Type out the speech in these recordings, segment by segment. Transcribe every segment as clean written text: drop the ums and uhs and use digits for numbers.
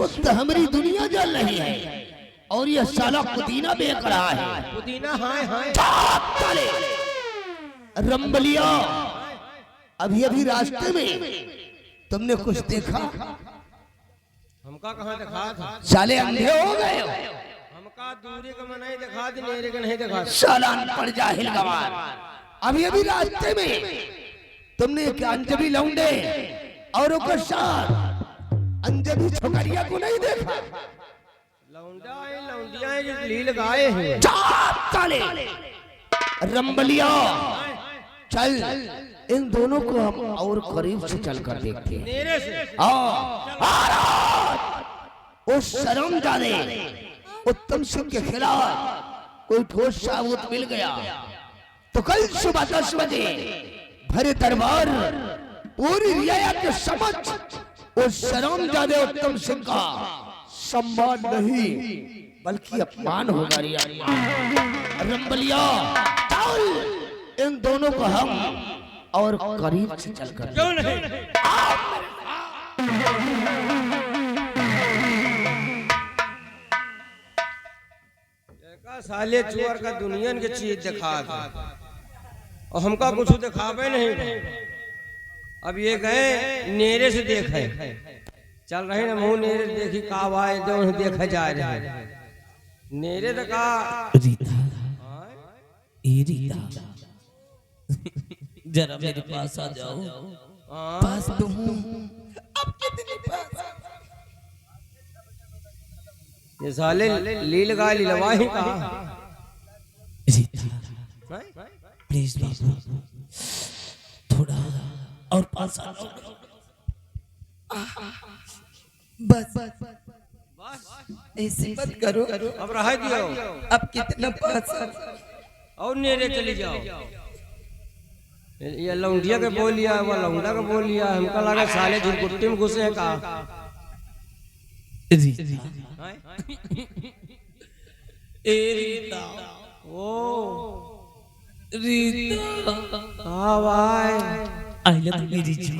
वक्त हमारी दुनिया जल रही है और ये साला पुदीना बेच रहा है। पुदीना हाय हाय रंबलिया, अभी अभी रास्ते में तुमने कुछ देखा? हमका कहाँ देखा था? साले अंधे हो गए हो? हमका दूरी का नहीं देखा दी, मेरे का नहीं देखा। साला अनपढ़ जाहिल गवार, अभी अभी रास्ते में तुमने एक अंजबी लौंडे और ओकर साथ अंजबी छोकरिया को नहीं देखा? लौंडा है लौंडिया है जो लील गाए हैं। साले रंबलिया, चल इन दोनों को हम और करीब से चलकर देखते हैं। मेरे से वो शर्मजादे उत्तम सिंह के खिलाफ कोई ठोस सबूत मिल गया तो कल सुबह 10 बजे भरे दरबार पूरी रियाया के समक्ष वो शर्मजादे उत्तम सिंह का सम्मान नहीं बल्कि अपमान होगा। रंबलिया, चल इन दोनों को हम और करीब से चलकर क्यों नहीं? साले चुअर का दुनियन के चीज दिखा था और हमका कुछ दिखावे नहीं। अब ये गए नेरे से देखे, चल रहे ना मुंह नेरे देखी कावाए जो देखा जा रहे नेरे तो का रीता जरा मेरे पास आ जाओ। पास तो हूँ, अब कितने पास? ये साले लील गा लीलवा ही का। प्लीज बाबू थोड़ा और पास आ जाओ। बस ऐसे मत करो, अब रह दियो। अब कितना पास और नेरे चली जाओ। ये लौंडिया के बोल लिया, वो लौंडा का बोल लिया। हमका लगा साले झुरकुट्टी में घुसे हैं का। रीता, ओ रीता, हाँ भाई आई लव मेरी जान।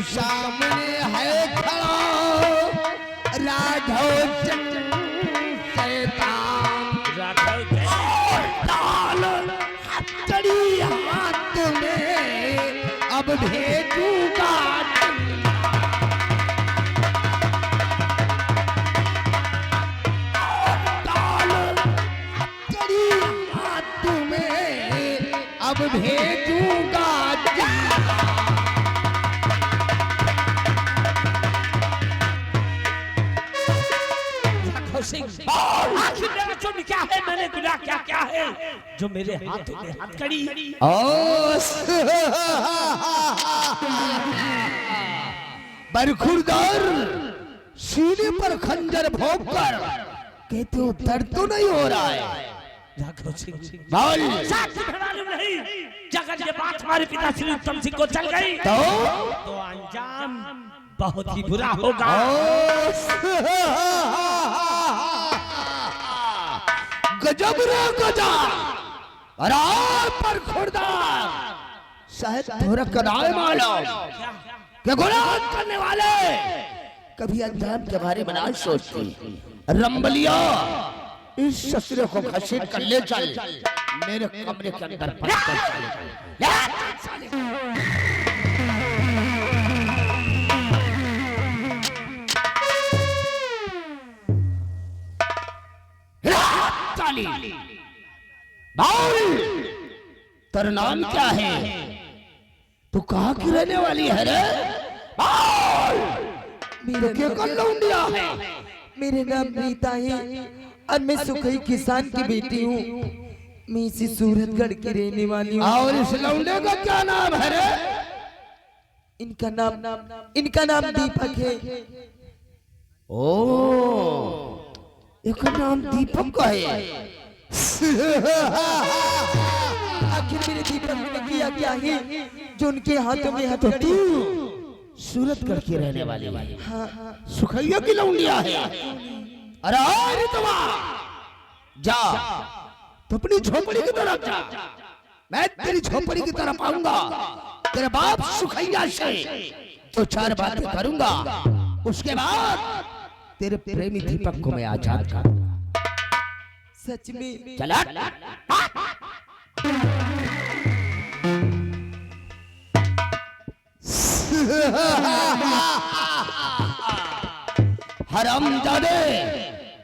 सामने है खड़ा राघव शैतान। है जो मेरे हाथों में हथकड़ी बरखुरदार सीने पर खंजर भोंक कर कहते हो दर्द तो नहीं हो रहा है? बोल। नहीं, अगर ये बात हमारे पिता श्री उत्तम सिंह को चल गई तो अंजाम बहुत ही बुरा होगा। गजब रे गजब। अरे पर खुरदार शायद थोड़ा कदाए मालूम कि गुनाह करने वाले कभी अंजाम के बारे में ना सोचते। रंबलिया इस शस्त्र को घसीट कर ले चल मेरे कमरे के अंदर पड़ कर चले। तेरा नाम क्या है? तू कहाँ की रहने वाली है रे? मेरा क्या कर लौंडिया है? मेरे नाम रीता है और मैं सुखई किसान की बेटी हूँ। मैं इसी सूरतगढ़ की रहने वाली हूँ। और इस लौंडे का क्या नाम है रे? इनका नाम दीपक है। ओ, एक नाम दीपक का है। आखिर मेरे दीपक ने किया क्या है जो उनके हाथों में हथौड़ी? सूरतगढ़ की रहने वाली है। हाँ, सुखैया की लौंडिया है। अरे रितवा जा तो अपनी झोपड़ी की तरफ जा। मैं तेरी झोपड़ी की तरफ आऊंगा। तेरे बाप सुखैया से तो चार बातें करूंगा। उसके बाद तेरे प्रेमी दीपक को मैं आजाद करूंगा। सच में? चला हरामजादे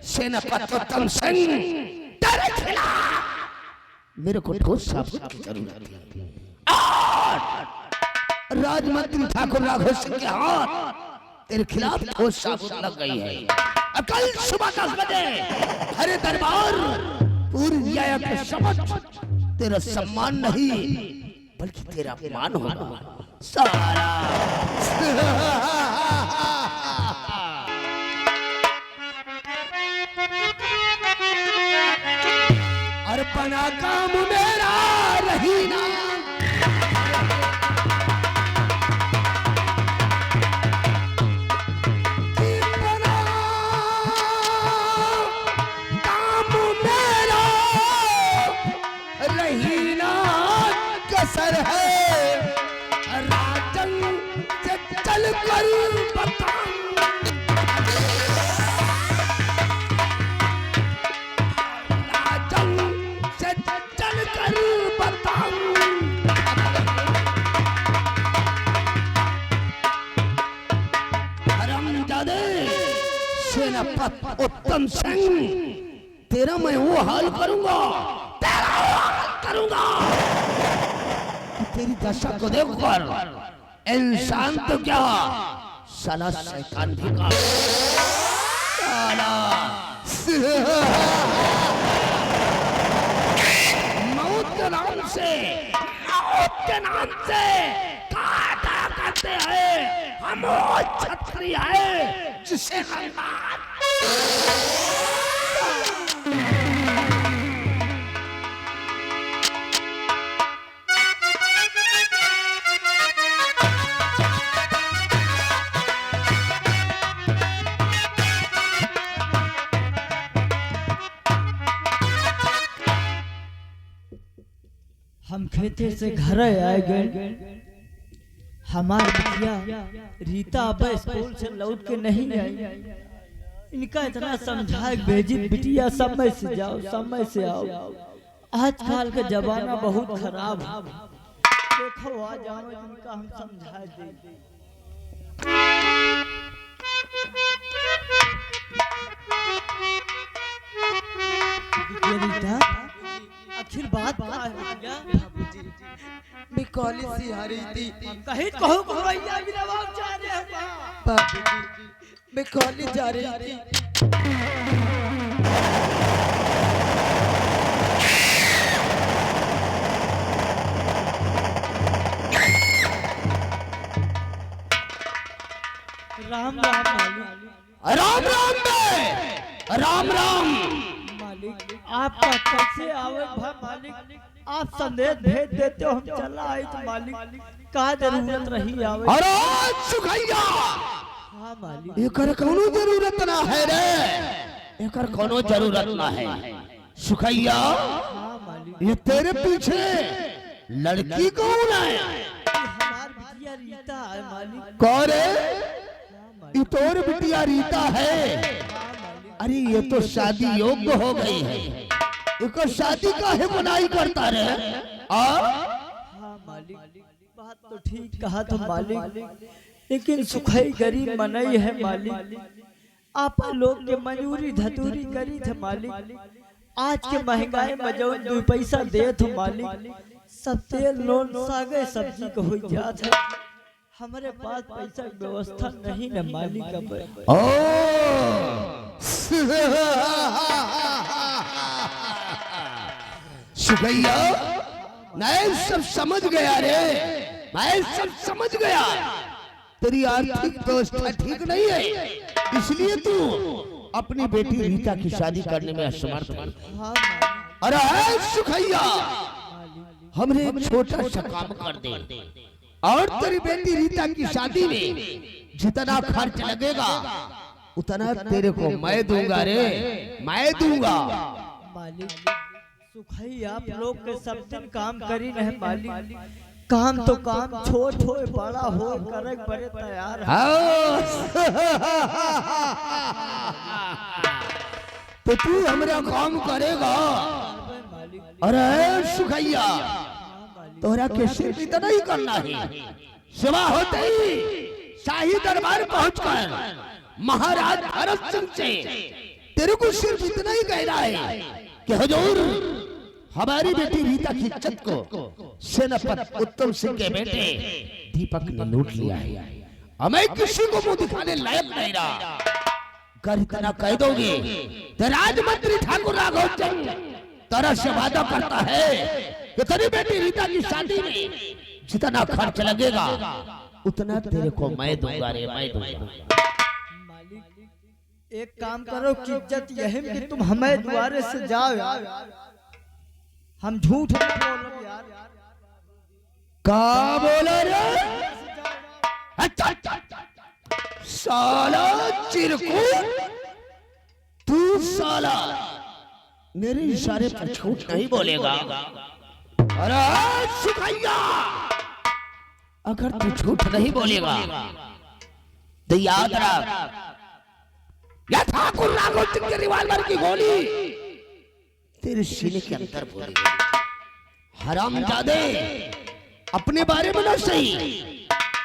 सेनापति उत्तम सिंह तेरे खिलाफ मेरे को ठोस साबित की जरूरत है। राजमंत्री ठाकुर राघव सिंह के हाथ तेरे खिलाफ ठोस साबित लग गई है। अब कल सुबह 10 बजे हरे दरबार पूरी न्याय के समक्ष तेरा सम्मान नहीं बल्कि तेरा अपमान होगा। सारा अर्पणा काम मेरा रही ना। काम मेरा रही ना कसर है। राजन से चल कर बताऊं, राजन से चल कर बताऊं। हरामजादे सेनापति उत्तम सिंह तेरा मैं वो हाल करूंगा, तेरा वो हाल करूंगा। तेरी दशा को देखकर इंसान तो क्या साला शैतान भी का साला मौत के नाम से काटा करते हैं हम वो छतरी है जिसे हम हम खेते से घर आए गए। हमारी बिटिया रीता अब स्कूल से लौट के नहीं आई। इनका इतना समझाए भेजी बिटिया समय से जाओ, समय से आओ। आजकल का जमाना बहुत खराब है। देखो आ जाओ, इनका हम समझा दे। रीता आखिर बात क्या है? मैं कॉलेज से आ रही थी। कहीं कहो भैया मेरा बाप जा रहे हैं। मैं कॉलेज जा रही थी। राम राम मालिक। राम राम बे, राम राम। मालिक आपका कैसे आवे भा मालिक, आप संदेश भेज देते हो हम चला आई तो मालिक का जरूरत रही आवे। अरे सुखैया, हाँ मालिक। एकर कोनो जरूरत ना है रे, एकर कोनो जरूरत ना है। सुखैया, हाँ मालिक। ये तेरे पीछे लड़की कौन है? हमार बिटिया रीता है मालिक। कौन है? हाँ मालिक। ये तोर बिटिया रीता है? हाँ मालिक। अरे ये तो शादी योग्य हो गई है, इसको शादी काहे मनाई करता रे? हाँ मालिक, बात तो ठीक कहा तो मालिक, लेकिन सुखई गरीब मनई है मालिक। आप लोग के मजूरी धतूरी करी थे मालिक, आज के महंगाई में जो 2 पैसा दे तो मालिक सब तेल लोन सागे सब्जी को हो जात है। हमारे पास पैसा की व्यवस्था नहीं न मालिक। अब ओ सुखैया, मैं सब समझ गया रे, मैं सब समझ गया। तेरी आर्थिक व्यवस्था ठीक नहीं है, इसलिए तू अपनी बेटी रीता की शादी करने में असमर्थ है। हाँ मालिक। अरे सुखैया, हमने एक छोटा सा काम कर दे और तेरी बेटी रीता की शादी में जितना खर्च लगेगा उतना तेरे को मैं दूंगा रे, मैं दूंगा। मालिक सुखई आप लोग के सब दिन काम करी रहे मालिक, काम तो काम छोट हो बड़ा हो करे बड़े तैयार है। तो तू हमारा काम करेगा? अरे सुखैया, तोरा के सिर्फ इतना ही करना है, सुबह होते ही शाही दरबार पहुंचकर महाराज भरत सिंह से तेरे को सिर्फ इतना ही कहना है कि हुजूर, हमारी बेटी रीता की इज्जत को सेनापति उत्तम सिंह के बेटे दीपक ने लूट लिया है, हमें किसी को मुंह दिखाने लायक नहीं रहा। अगर इतना कह दोगे तो राजमंत्री ठाकुर राघव सिंह तरह से वादा करता है कि तेरी बेटी रीता की शादी में जितना खर्च लगेगा उतना तेरे को मैं दूंगा रे, मैं दूंगा। मालिक एक काम करो कि इज्जत यही कि तुम हमें द्वारे से जाओ यार, हम झूठ नहीं बोलो यार। का बोला रे? अच्छा साला चिरकुट, तू साला मेरे इशारे पर झूठ नहीं बोलेगा। अरे सुखैया, अगर तू झूठ नहीं बोलेगा तो याद रख, या ठाकुर राघव सिंह के रिवाल्वर की गोली तेरे सीने के अंदर बोलेगी। हरामजादे, अपने बारे में ना सही,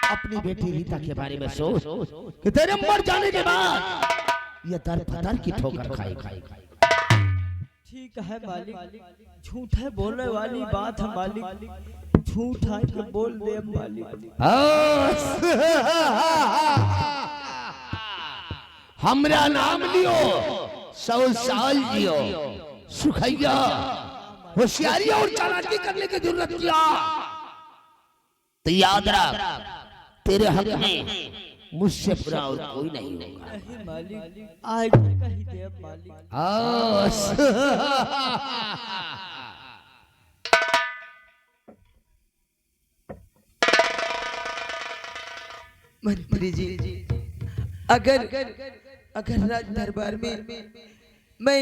अपनी बेटी रीता के बारे में सोच कि तेरे मर जाने के बाद ये दर पदर की ठोकर खाएगी। ठीक है मालिक, झूठे बोलने वाली बात है मालिक, झूठ है कि बोल दे मालिक। हमरा नाम लियो, 100 साल जियो। सुखैया, होशियारी और चालाकी करने की जरूरत क्या? तो याद रख, तेरे हक में मुझसे बुरा और कोई नहीं होगा। नहीं मालिक, आज कही दे मालिक। मंत्री जी, अगर राज दरबार में मैं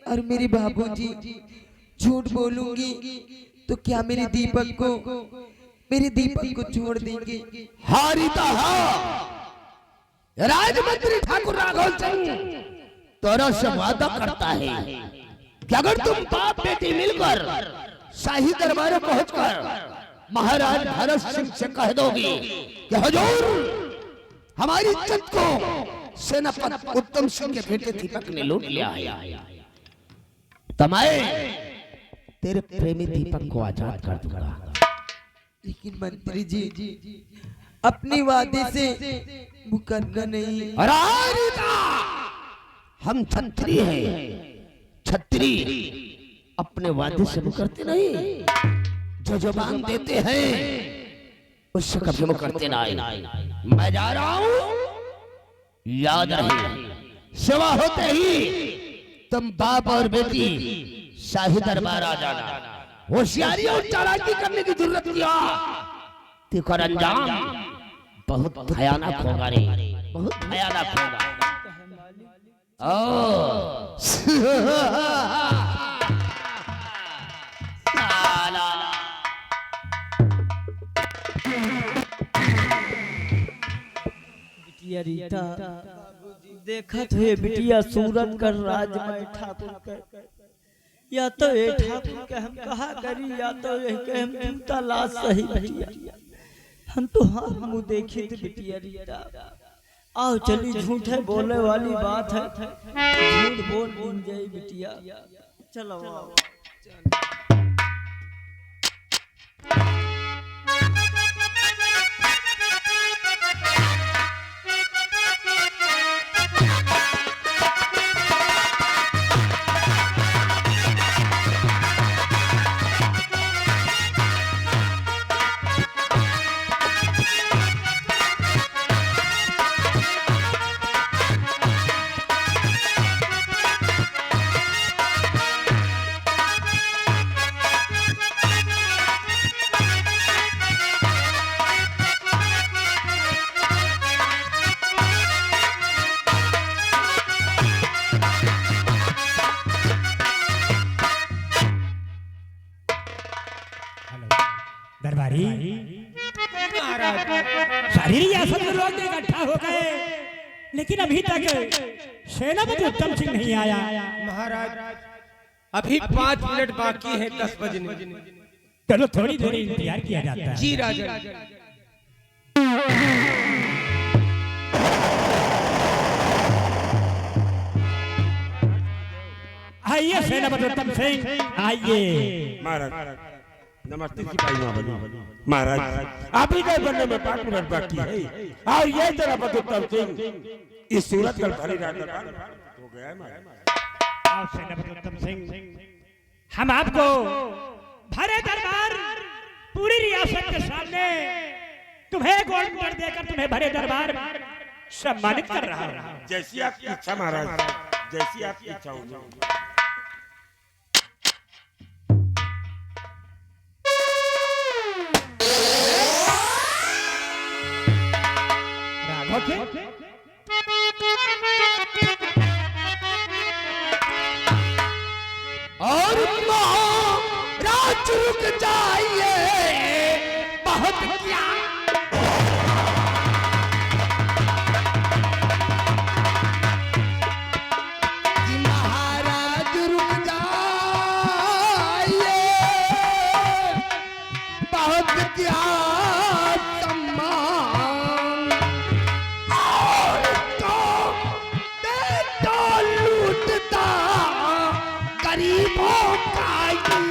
और मेरे बाबूजी झूठ बोलूंगी तो क्या मेरे दीपक को छोड़ देंगे? हारिता राजमंत्री ठाकुर राघव सिंह तोरा से वादा करता है कि अगर तुम बाप बेटी मिलकर शाही दरबार पहुंचकर महाराज भरत सिंह से कह दोगे कि हुजूर, हमारी इज्जत को सेनापति उत्तम सिंह के बेटे दीपक ने लूट लिया है, तो मैं तेरे प्रेमी दीपक को आजाद कर दूंगा। लेकिन मंत्री जी, अपने वादे से मुकरना नहीं। हम छत्री हैं, छत्री अपने वादे से मुकरते नहीं, जो जुबान देते हैं उससे कभी मुकरते नहीं। मैं जा रहा हूँ, याद रहे, सेवा होते ही तुम बाप और बेटी शाही दरबार आ जाना। होशियारी और चालाकी करने की जरूरत क्या, तेरा अंजाम बहुत भयानक होगा रे, बहुत भयानक होगा। ओ साला बिटिया रीता, देखा तो ये बिटिया सूरत कर राजमय ठाकुर कर, या तो ये ठाकुर के हम कहा करी, या तो ये के हम जूता लाश सही बिटिया। हम तो हाँ मुँह देखे थे बिटिया रीता। आओ चली, झूठे बोलने वाली बात है, झूठ बोल बन जाए बिटिया। चलो आओ। दरबारी सारी रियासत में लोग इकट्ठा हो गए, लेकिन अभी तक सेनापति उत्तम सिंह नहीं आया। महाराज अभी 5 मिनट बाकी है 10 बजने। चलो थोड़ी देर इंतजार किया जाता है। जी राजा। आइए सेनापति उत्तम सिंह, आइए। महाराज नमस्ते सिपाही महाराज, अभी तक बनने में 5 मिनट बाकी है और ये सेनापति उत्तम सिंह इस सूरत का भरी रात हो गया है महाराज। आओ सेनापति उत्तम सिंह, हम आपको भरे दरबार पूरी रियासत के सामने तुम्हें गोल्ड मेडल देकर तुम्हें भरे दरबार सम्मानित कर रहा हूं। जैसी आपकी इच्छा महाराज, जैसी आपकी इच्छा हो। और महाराज रुक जाइए, बहुत क्या जी, महाराज रुक जाइए, बहुत क्या सम्मान, और तो लूटता गरीबों का ही।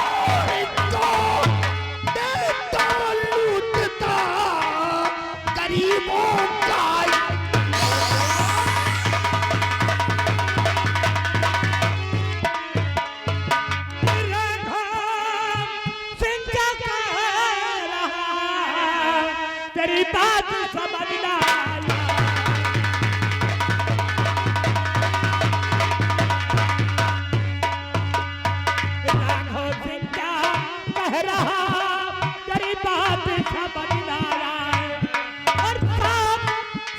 और तो लूटता गरीबों का ही। तेरी बात समझना, राघव सिंह क्या कह रहा, तेरी बात समझना, और सब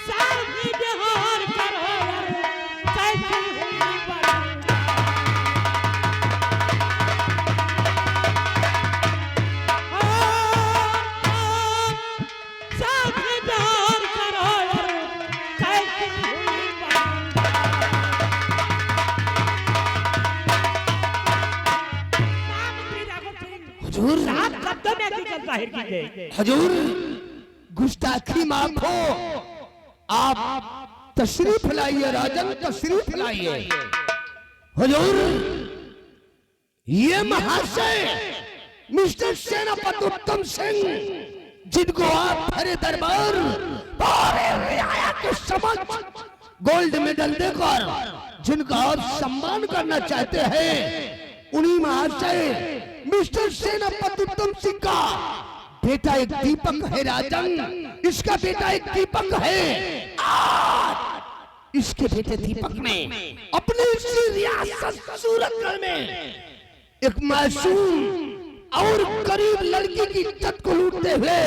साथी बिहार करो, कैसी हुई बड़ी। हुजूर, सात शब्दों में हकीकत जाहिर कीजिए। हुजूर गुस्ताखी माफ हो, आप तशरीफ लाइए राजन, तशरीफ लाइए। हुजूर ये महाशय मिस्टर सेनापति उत्तम सिंह, जिनको आप भरे दरबार के समक्ष गोल्ड मेडल देकर जिनका आप सम्मान करना चाहते हैं, उन्हीं महाशय मिस्टर सेनापति उत्तम सिंह का बेटा एक दीपक है राजन, इसका बेटा एक दीपक है। आज इसके बेटे दीपक ने अपने इसी रियासत सूरतगढ़ में एक मासूम और गरीब लड़की की इज्जत को लूटते हुए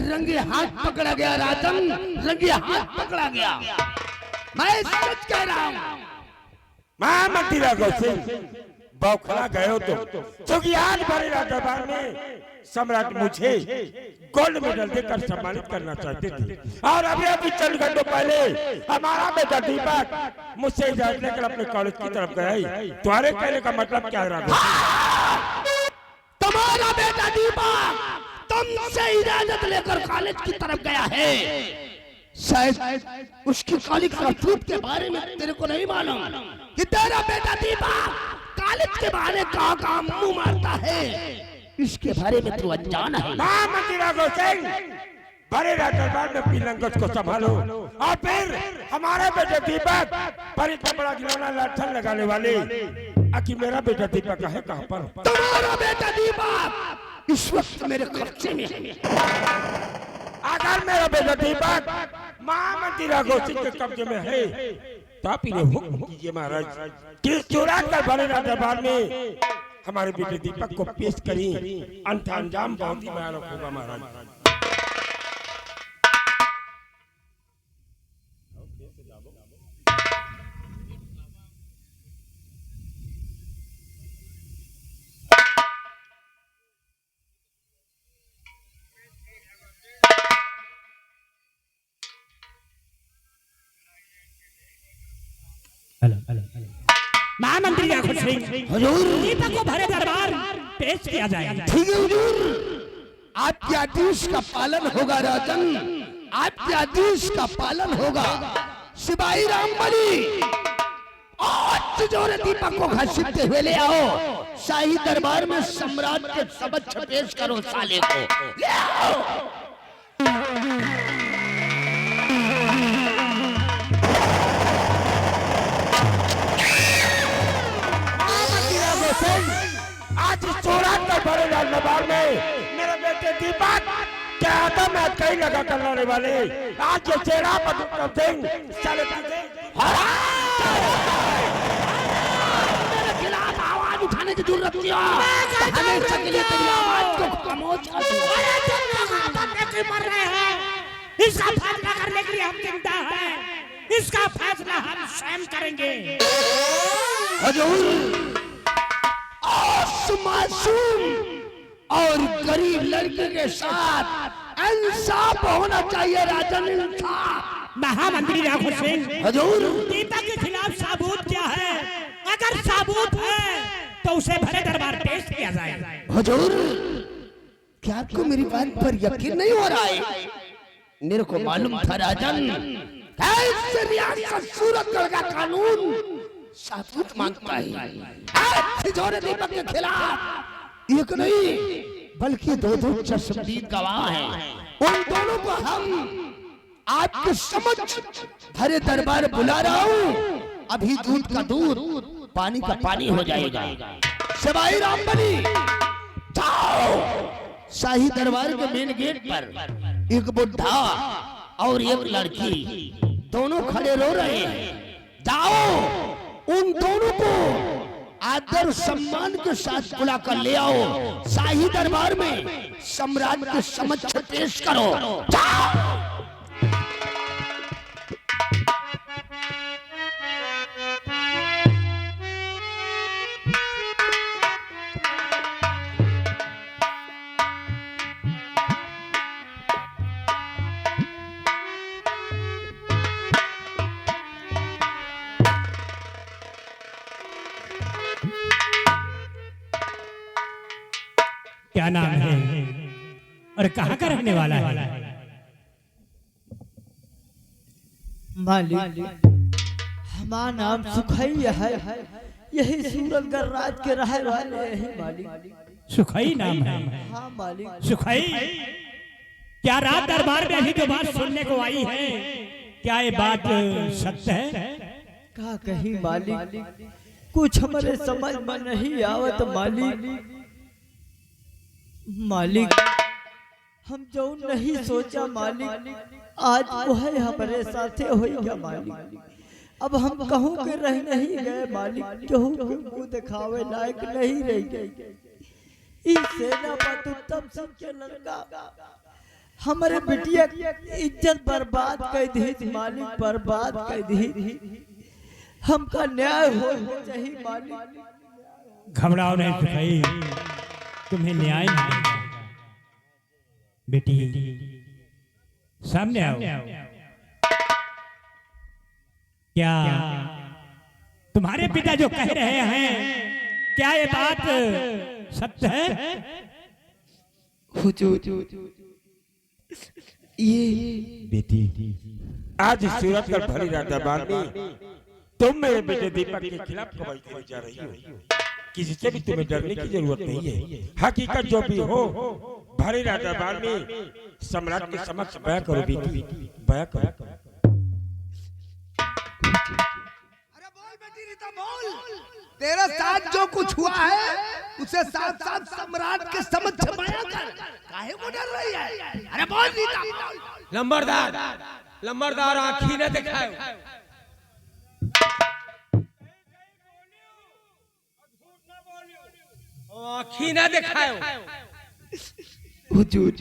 रंगे हाथ पकड़ा गया राजन, रंगे हाथ पकड़ा गया। मैं सच कह रहा हूँ। महामंत्री राघव सिंह बौखला गए हो तुम, क्योंकि आज बड़े दरबार में सम्राट मुझे गोल्ड मेडल देकर सम्मानित करना चाहते थे, और अभी चंद घंटों पहले हमारा बेटा दीपक मुझसे इजाजत लेकर अपने कॉलेज की तरफ गया। तुम्हारे कहने का मतलब क्या रहा? तुम्हारा बेटा दीपक तुमसे इजाजत लेकर कॉलेज की तरफ गया है। शायद उसकी कॉलेज करतूत के बारे में तेरे को नहीं मालूम कि तेरा बेटा दीपक कॉलेज के बारे कहाँ मुंह मारता है, इसके बारे में तू अनजान है। महामंत्री राघव सिंह, बड़े दरबार में पीलंगस को संभालो, और फिर हमारे बेटे दीपक पर इतना बड़ा खिलौना लाठन लगाने वाले कि मेरा बेटा दीपक है कहाँ पर? तुम्हारा बेटा दीपक इस वक्त मेरे कब्जे में है। अगर मेरा बेटा दीपक महामंत्री राघव सिंह के कब्जे में है तो आप इन्हें हुक्म कीजिए महाराज कि चुरा कर बड़े दरबार में हमारे बेटे दीपक को पेश करें, अन्यथा अंजाम बहुत ही भयानक होगा महाराज। महामंत्री राघव सिंह, हुजूर दीपक को भरे दरबार पेश किया जाए। ठीक है हुजूर, आपके आदेश का पालन होगा राजन, आपके आदेश का पालन होगा। सिपाही रामबली आज जोरे दीपक को घसीटते हुए ले आओ, शाही दरबार में सम्राट के समक्ष पेश करो साले को, ले आओ। आज चोरा कर बड़े दरबार में मेरे बेटे दीपक क्या आता मैं कहीं लगा करने वाले आज ये चेहरा पर सिंह मेरे खिलाफ आवाज उठाने की जरूरत नहीं है, हमेशा के लिए तेरी आवाज को खामोश कर दूं। मर रहे हैं, इसका फैसला करने के लिए हम जिंदा हैं, इसका फैसला हम स्वयं करेंगे। हुजूर मासूम और गरीब लड़की के साथ इंसाफ होना चाहिए राजन, इंसाफ। महामंत्री राघव सिंह, हुजूर दीपक के खिलाफ सबूत क्या है? अगर सबूत है तो उसे भरे दरबार पेश किया जाए। हुजूर क्या आपको मेरी बात पर यकीन नहीं हो रहा है? मेरे को मालूम था राजन, कैसे रियासत सूरतगढ़ का कानून सबूत मांगता है। जोरे दीपक के खिलाफ एक नहीं बल्कि दो चश्मदीद गवाह हैं। उन दोनों को हम आपके समक्ष भरे दरबार बुला रहा हूँ। अभी दूध का दूध, पानी का पानी हो जाएगा। सिपाही रामबली जाओ, शाही दरबार के मेन गेट पर एक बुढ़ा और एक लड़की दोनों खड़े रो रहे हैं। जाओ उन दोनों को आदर सम्मान के साथ बुलाकर ले आओ, शाही दरबार में सम्राट के समक्ष पेश करो। क्या नाम है और कहाँ का रहने वाला है? मालिक, हमारा नाम सुखैया है, यही सूरतगढ़ राज के रहे वाले हैं मालिक। सुखई नाम है? हाँ मालिक। सुखई, क्या रात दरबार में अभी जो बात सुनने को आई है, क्या ये बात सत्य है? क्या कही मालिक, कुछ हमारे समझ में नहीं आवत मालिक। मालिक हम जो नहीं सोचा मालिक, आज वो है हमारे साथे होगा मालिक। अब हम कहूँ के रह नहीं गए मालिक, कहूँ के मुँह दिखावे लायक नहीं रह गए। इस सेनापति उत्तम सिंह के लड़का हमारे बिटिया की इज्जत बर्बाद कर दी मालिक, बर्बाद कर दी। हमका न्याय हो चाहिए मालिक। घबराओ नहीं सुखाई, तुम्हें न्याय मिलेगा। बेटी सामने आओ। क्या तुम्हारे पिता जो कह रहे हैं, क्या ये बात सत्य है? हुजूर, ये बेटी, आज सूरत का भरी रात दरबार में तुम मेरे बेटे दीपक के खिलाफ गवाही देने जा रही हो। किसी से भी तुम्हें डरने की जरूरत नहीं है। हकीकत जो भी हो भरी रात दरबार में सम्राट के समक्ष बयां करो बेटी, बयां करो। अरे बोल बेटी रीता बोल, तेरे साथ जो कुछ हुआ है उसे साथ साथ सम्राट के समक्ष बयां कर। काहे को डर रही है? अरे बोल रीता बोल। लंबरदार आँखी न दिखाओ। आँखी न दिखाओ। हुजूर,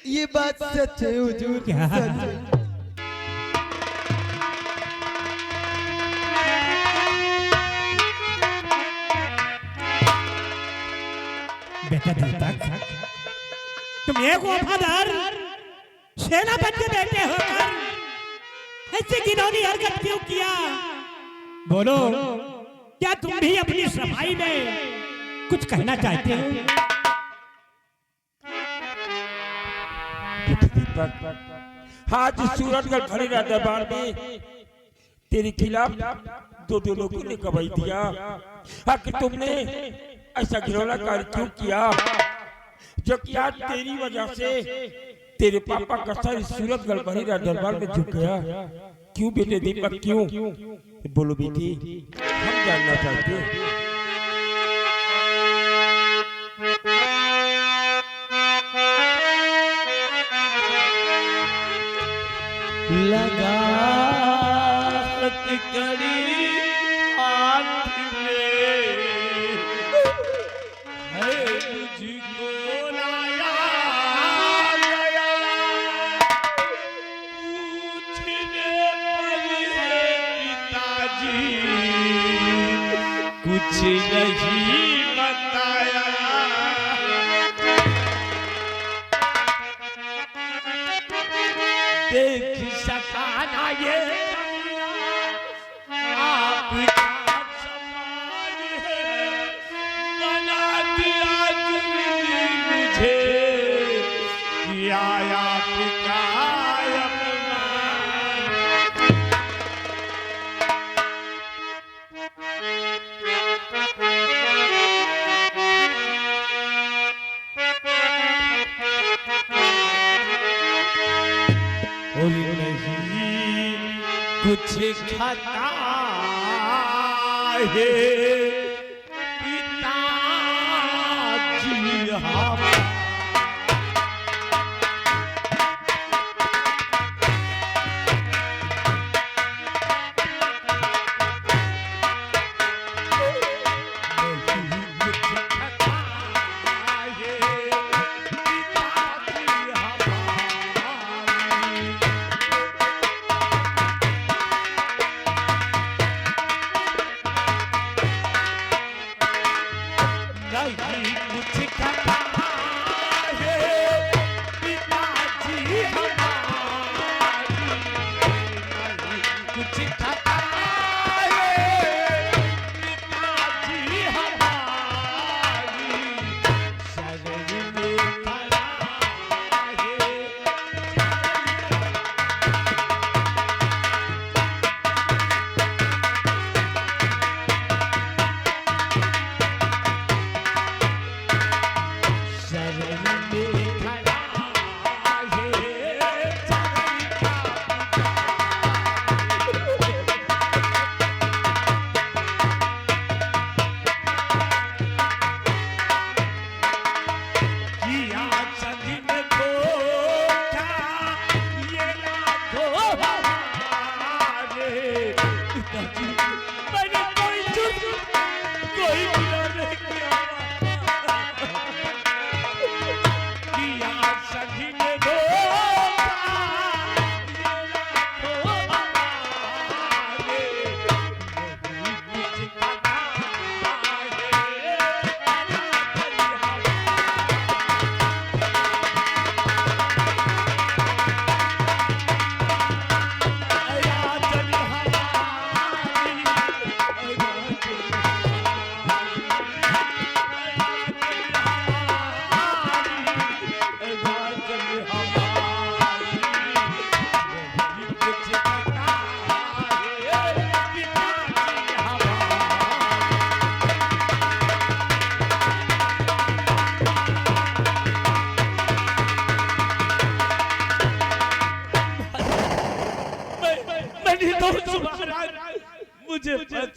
ये बात सच है हुजूर, क्या? सच है। बेटा दीपक, तुम एक वफादार सेनापति के बेटे होकर ऐसी घिनौनी हरकत क्यों किया? बोलो, क्या तुम भी अपनी सफाई में कुछ कहना चाहते हो? दीपक, आज सूरतगढ़ भरी रात दरबार में तेरे खिलाफ दो लोगों ने गवाही दिया। आखिर तुमने ऐसा घिनौना कार्य क्यों किया, जो कि आज तेरी वजह से तेरे पापा का सर सूरतगढ़ भरी रात दरबार में झुक गया? क्यों बेटे दीपक, क्यों? बोलो बेटी, हम जानना चाहते हैं। लगा कड़ी हाथ में है मुझको लाया गया, पूछने पर पिताजी कुछ नहीं बताया। देख सका ना ये आपका समान है, बना दिया जुल्मी मुझे, किया आपका कुछ खाता है पिताजी हम।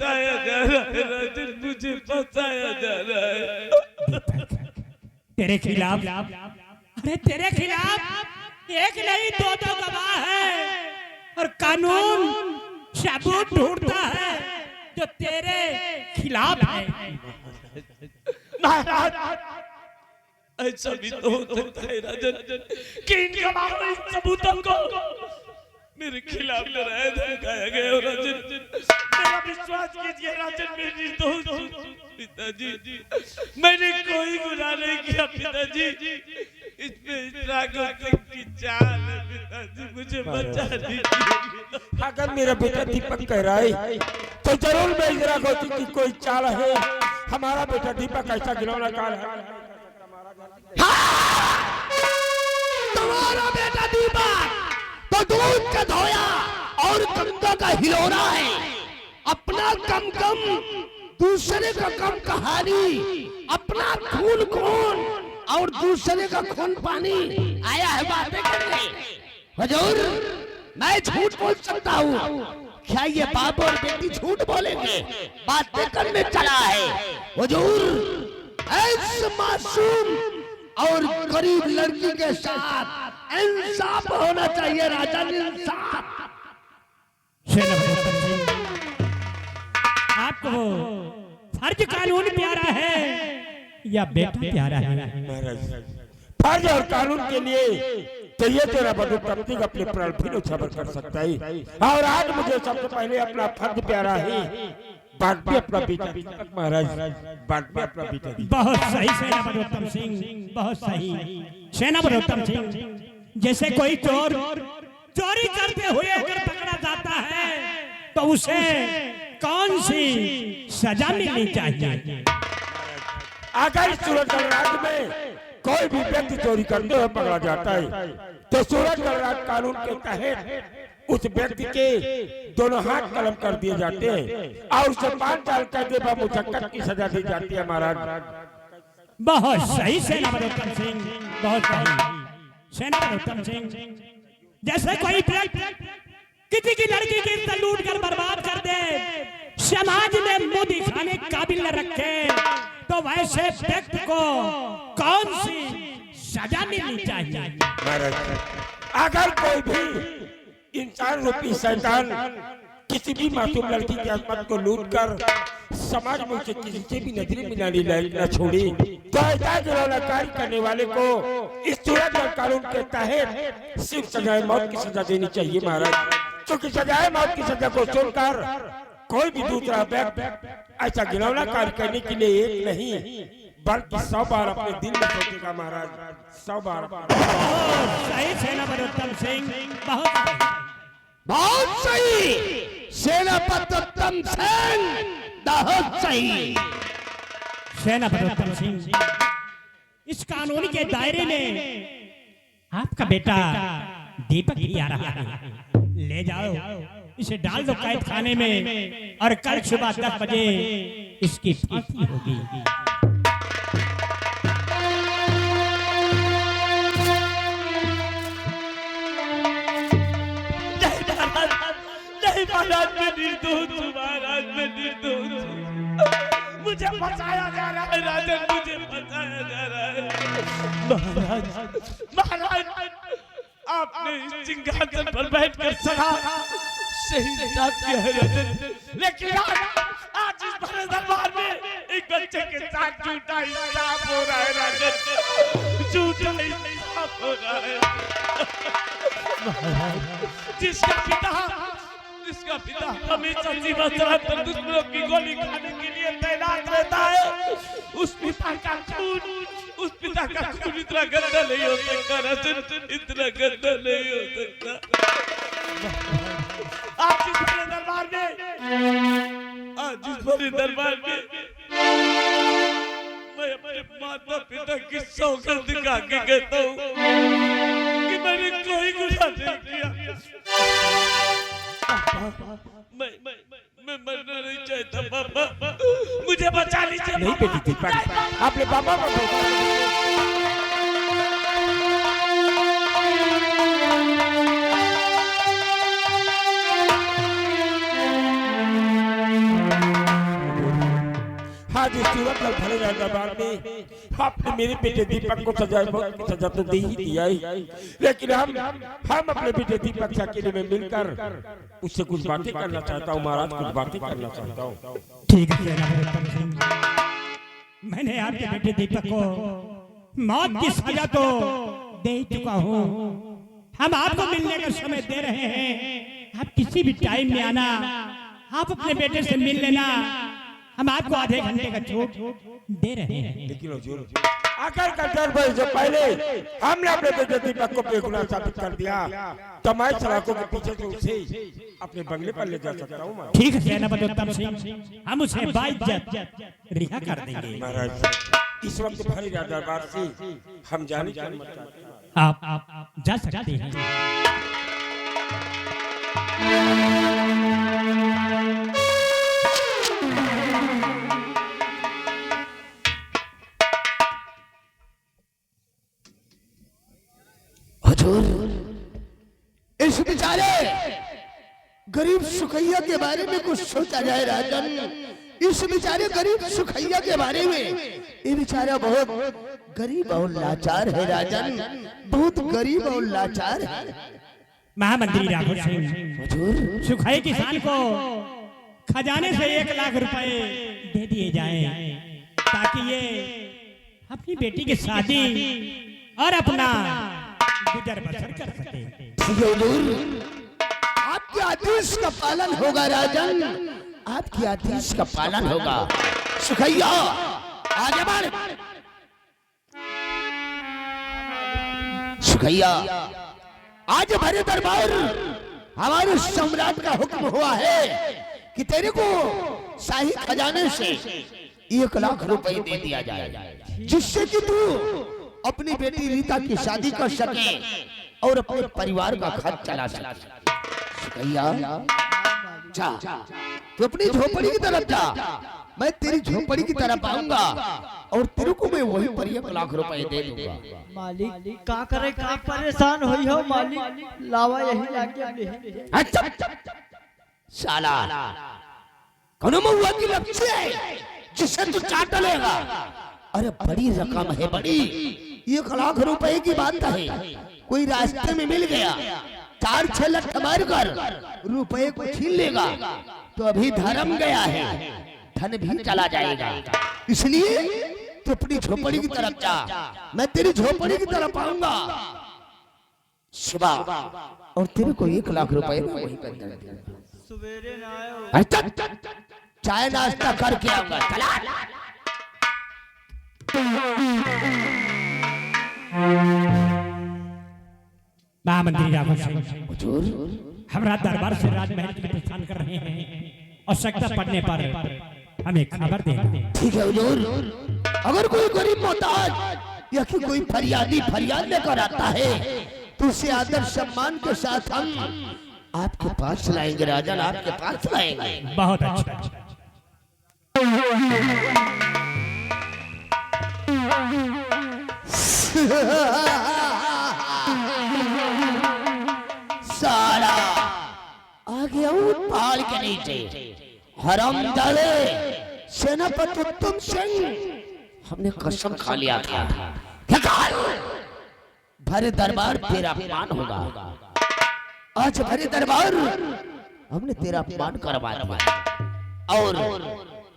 फंसाया जा रहा है राजन, मुझे फंसाया जा रहा है। तेरे खिलाफ, अरे तेरे खिलाफ एक नहीं दो गवाह है, और कानून सबूत ढूंढता है जो तेरे खिलाफ है। महाराज, ऐसा भी तो हो सकता है राजन कि इन गवाहों, इन सबूतों को मेरे खिलाफ लड़ाया धमकाया गया हो राजन। मेरा विश्वास कीजिए राजन, मेरी दोस्त पिताजी, मैंने कोई गुनाह नहीं किया पिताजी। इसमें राघव की चाल है पिताजी, मुझे बचा दीजिए। अगर मेरा बेटा दीपक कह रहा है तो जरूर मैं इस राघव की कोई चाल है। हमारा बेटा दीपक ऐसा गिरौना काल है। तुम्हारा बेटा दीपक तो दूध का धोया और कंधा का हिलौना है। अपना कम कम दूसरे का कम कहानी, अपना खून खून और दूसरे का खून पानी आया है बातें करने। हुजूर, मैं झूठ बोल सकता हूँ, क्या ये बाप और बेटी झूठ बोलेंगे? बातें करने चला है। हुजूर, ऐसे मासूम और गरीब लड़की के साथ इंसाफ होना चाहिए राजन, इंसाफ। आपको फर्ज कानून प्यारा है या बेटा प्यारा है? महाराज, फर्ज और कानून के लिए तो ये तेरा बंधु तब तक अपने प्राण फिर उछावर कर सकता है। और आज मुझे सबसे पहले अपना फर्ज प्यारा है, बाद में अपना बेटा। महाराज, बाद में अपना बेटा। बहुत सही सेनापति उत्तम सिंह, बहुत सही सेनापति उत्तम सिंह। जैसे कोई चोर चोरी करते हुए अगर पकड़ा जाता है तो उसे कौन सी सजा मिलनी चाहिए? अगर सूरजगढ़ राज्य में कोई भी व्यक्ति चोरी करते हुए पकड़ा जाता है तो सूरजगढ़ राज्य कानून के तहत उस व्यक्ति के दोनों हाथ कलम कर दिए जाते हैं और उसे 5 साल कैद व मुशक्कत की सजा दी जाती है। महाराज, बहुत सही सेनापति उत्तम सिंह, बहुत सही सेनापति उत्तम सिंह। जैसे कोई किसी की लड़की की इज्जत लूट कर बर्बाद कर दे, समाज में मुंह दिखाने काबिल न रखे, तो वैसे व्यक्ति को कौन सी सजा मिलनी चाहिए? महाराज, अगर कोई भी इंसान रूपी शैतान किसी भी मासूम लड़की की आत्मा को लूट कर समाज में उसे किसी से भी नजरें मिलाने न छोड़ी तो ऐसा गिरौना कार्य करने वाले को इस सूरजगढ़ कानून के तहत सिर्फ सजाए मौत की सजा देनी चाहिए। महाराज, क्योंकि सजाए मौत की सजा को सुनकर कोई भी दूसरा व्यक्ति ऐसा गिरौना कार्य करने के लिए एक नहीं बल्कि 100 बार अपने दिल में सोचेगा। महाराज, 100 बार। सही सेनापति उत्तम सिंह, बहुत सही सेनापति उत्तम सिंह, बहुत सही सेनापति उत्तम सिंह। इस कानून के दायरे में आपका बेटा दीपक भी आ रहा है। ले जाओ, इसे डाल दो कैद खाने में और कल सुबह 10 बजे इसकी फांसी होगी। नहीं महाराज, मैं निर्दोष हूँ महाराज, मैं निर्दोष हूँ। मुझे फंसाया जा रहा है राजन, मुझे फंसाया जा रहा है। महाराज, आपने इस सिंहासन पर बैठकर सदा सही इंसाफ किया है राजन, लेकिन आज इस भरे दरबार में एक बच्चे के साथ झूठा इंसाफ हो रहा है राजन, झूठा इंसाफ हो रहा है। जिसका पिता हमेशा सीमा सरहद पर दुश्मनों की गोली खाने के लिए तैनात रहता है, उस पिता का खून इतना गंदा नहीं हो सकता राजन, इतना गंदा नहीं हो सकता। आज इस बड़े दरबार में मैं अपने माता पिता की सौगंध दिखा के कहता हूँ कि मैंने कोई गुनाह नहीं किया। मैं मरना नहीं चाहता पापा, मुझे बचा लीजिए। नहीं बेटी दीपक, आपने पापा को आज इस सूरत में भरे दरबार में आपने मेरे बेटे दीपक को सजा तो दी ही दिया ही, लेकिन हम अपने बेटे दीपक से अकेले में मिलकर उससे कुछ बातें करना चाहता हूँ महाराज, कुछ बातें करना चाहता हूँ। ठीक है उत्तम सिंह, मैंने आपके बेटे दीपक को मौत की सजा तो दे ही चुका हूँ। हम आपको मिलने का समय दे रहे हैं, आप किसी भी टाइम में आना, आप अपने बेटे से मिल लेना। हम आपको आधे घंटे का छूट दे रहे हैं। लेकिन हुजूर आकर का 10 बजे से पहले हमने अपने बेटे दीपक को बेगुनाह साबित कर दिया, तो मैं सलाखों के पीछे से उसे अपने बंगले पर ले जा सकता हूँ। ठीक है सेनापति उत्तम सिंह, हम उसे बाइज्जत रिहा कर देंगे। महाराज इस वक्त भरी दरबार से हम जाने आप जा सकते हैं। हुजूर, इस बेचारे गरीब सुखैया के बारे में कुछ सोचा जाए राजन। इस बेचारे गरीब सुखैया के बारे में, ये बेचारा बहुत गरीब और लाचार है राजन, बहुत गरीब और लाचार है। महामंत्री राघव सिंह, हुजूर, सुखई किसान को खजाने से 1 लाख रुपए दे दिए जाएं, ताकि ये अपनी बेटी की शादी और अपना गुजर बसर कर सके। हुजूर, आपके आदेश का पालन होगा राजन, आपके आदेश का पालन होगा। सुखैया आगे बढ़। सुखैया, आज भरे दरबार हमारे सम्राट का हुक्म हुआ है कि तेरे को शाही खजाने से 1 लाख रुपए दे दिया जाए, जिससे कि तू अपनी बेटी रीता की शादी कर सके और अपने परिवार का खर्च चला सके। सुखैया, जा तू अपनी झोपड़ी की तरफ जा, मैं तेरी झोपड़ी की तरफ आऊंगा और तेरे को मैं वही पर 1 लाख रुपए दे दूंगा। मालिक का करे, का परेशान होई हो मालिक, लावा यही लाके। अच्छा साला, कौन महुआ की लपसी है जिससे तू चाट लेगा? अरे बड़ी रकम है, बड़ी 1 लाख रुपए की बात है। कोई रास्ते में मिल गया, 4-6 लठ मार कर रुपए को छीन लेगा तो अभी धर्म गया है, धन भी चला जाएगा। इसलिए तू अपनी झोपड़ी की तरफ जा, मैं तेरी झोपड़ी की तरफ आऊंगा सुबह, और तेरे को 1 लाख रुपए वहीं पर दे दूंगा। सवेरे ना आयो। अच्छा, चाय नाश्ता करके आऊंगा, चला। महामंत्री राघव सिंह, हुजूर, हमरा दरबार से राजमहल में प्रस्थान कर रहे हैं, आवश्यकता पड़ने पर हमें खबर देना। ठीक है हुजूर, अगर कोई गरीब मोहताज या कि कोई फरियादी फरियाद लेकर आता है तो उसे आदर सम्मान के साथ हम आपके पास लाएंगे राजन, आपके पास लाएंगे। बहुत अच्छा। सारा आ गया पहाड़ के नीचे, हरामजादे सेनापति उत्तम सिंह, हमने कसम खा लिया था भरे दरबार तेरा अपमान होगा। आज भरे दरबार हमने तेरा अपमान करवा दिया और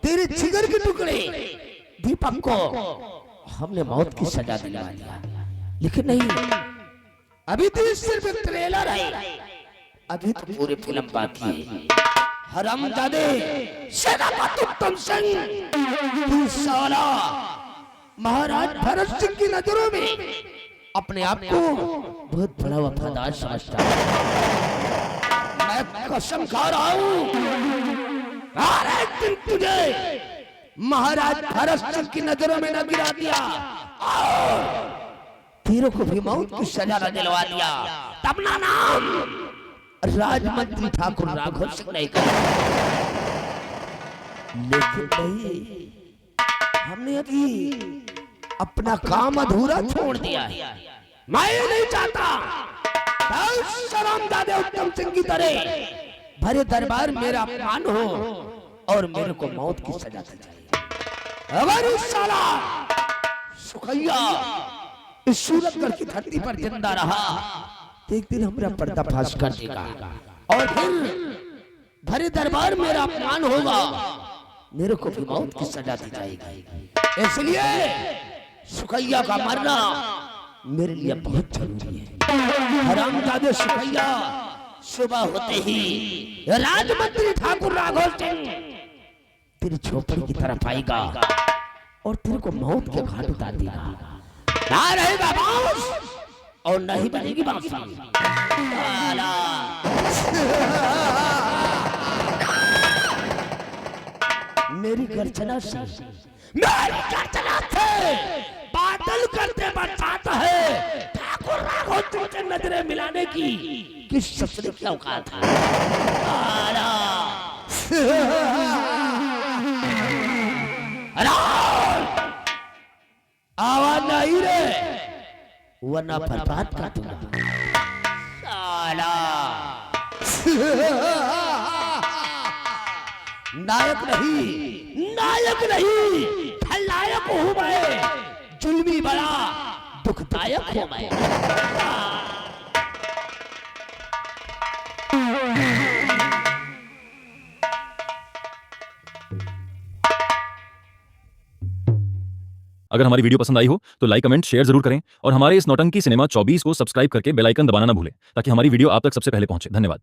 तेरे जिगर के टुकड़े दीपक को हमने मौत की सजा दिला दिया। लेकिन नहीं, अभी तो सिर्फ एक ट्रेलर है, अभी तो पूरी फिल्म बाकी है। हरामजादे सेनापति उत्तम सिंह, तू साला महाराज भरत सिंह की नजरों में अपने आप को बहुत बड़ा वफादार समझता है। मैं कसम खा रहा हूँ, हर एक दिन तुझे महाराज भरत सिंह की नजरों में न गिरा दिया और तेरे को भी मौत की सजा न दिलवा दिया, तब ना नाम राजमंत्री ठाकुर राघव सिंह नहीं कर। लेकिन नहीं, हमने अभी अपना काम अधूरा छोड़ दिया है। मैं नहीं चाहता हरामजादे उत्तम सिंह की तरह भरे दरबार मेरा अपमान हो और मेरे को मौत की सजा दी जाए। अगर इस साला सुखैया इस सूरतगढ़ की धरती पर जिंदा रहा तो एक दिन हमारा पर्दाफाश कर देगा और फिर भरे दरबार मेरा अपमान होगा, मेरे को भी मौत की सजा दी जाएगी। इसलिए सुखैया का मरना मेरे लिए बहुत जरूरी है। हरामजादे सुखैया सुबह होते ही राजमंत्री ठाकुर राघव सिंह तेरी झोपड़ी की तरफ आएगा और तेरे को मौत के घाट उतार देगा। ना रहेगा बांस और नहीं बनेगी बांसुरी। मेरी गर्जना से बादल करते बरसात है। ठाकुर राघव सिंह से नजरें मिलाने की किस ससुर की औकात है। आवाज नहीं रे वरना बर्बाद कर दूंगा साला। नायक नहीं खलनायक हूं मैं, जुल्मी बड़ा दुखदायक हूं मैं। अगर हमारी वीडियो पसंद आई हो तो लाइक कमेंट शेयर जरूर करें और हमारे इस नौटंकी सिनेमा 24 को सब्सक्राइब करके बेल आइकन दबाना ना भूलें ताकि हमारी वीडियो आप तक सबसे पहले पहुंचे। धन्यवाद।